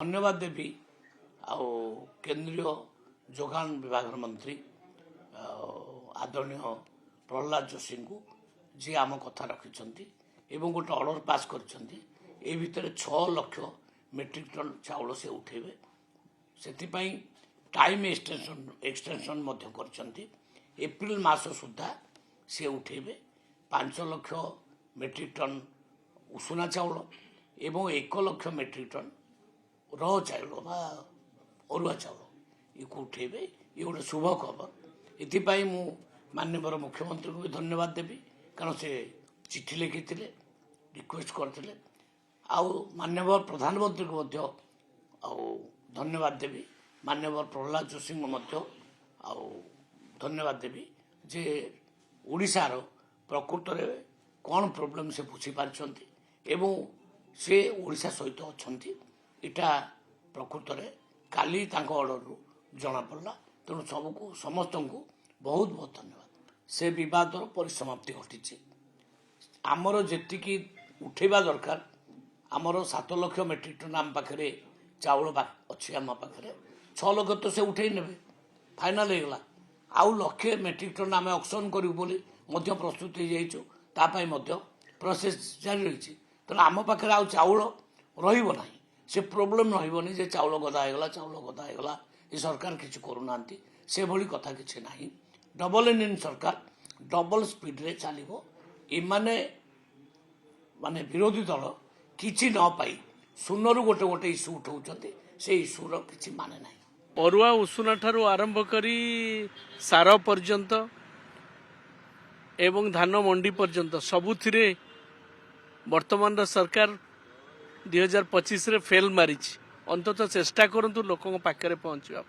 धन्यवाद देवी आउ केंद्रीय जोगान विभाग मंत्री आदरणीय प्रहलाद जोशी को जी आम कथा रखिंट एवं गोटे ऑर्डर पास कर भितर 6 लाख मेट्रिक टन चाउल से उठेबे से टाइम एक्सटेंशन कर एप्रिल मास सुधा से उठेबे 5 लाख मेट्रिक टन उषुना चाउल एवं 1 लाख मेट्रिक टन रो चाउल बा अरुआ चाउल ये उठेबे ये गोटे शुभ खबर ये मु माननीय मुख्यमंत्री को भी धन्यवाद देवी कारण से चिठी लिखी रिक्वेस्ट करते आउ माननीय प्रधानमंत्री को धन्यवाद देवी माननीय प्रहलाद जोशी को धन्यवाद देवी जे ओडिशार प्रकृत में कौन प्रोब्लेम से बुझी पार्टी एवं से ओडिशा सहित अच्छा इटा प्रकृत में काली ऑर्डर रु जना पड़ा तेणु सबको समस्त को बहुत बहुत धन्यवाद से बद परिसमाप्ति घटी आमर जी उठेबा दरकार आमर 7 लाख मेट्रिक टन आम पाखे चाउल अच्छी आम पाखे 6 लाख तो से उठे ने फाइनाल होगा आउ लक्षे मेट्रिक टन आम ऑक्शन करूँ प्रस्तुत हो प्रोसेस जारी रही तेना आम पाखे आउ चाउल रहा से प्रोब्लेम रही जे चाउल गदा होगा ये सरकार किसी करूना से भली कथा किसी ना डबल इंजन सरकार डबल स्पीड रे चलो इमाने माने विरोधी दल किसी न पाई शून्य गोटे गोटे इश्यू उठाऊँ से इश्यूर किसी माने ना अरुआ उषुना ठारू आरंभ करी सार पर्यंत एवं धान मंडी पर्यंत सबुथिरे वर्तमान सरकार 2025 रे फेल मारी अंततः चेष्टा करंतु लोकों पाखरे पहुंचवा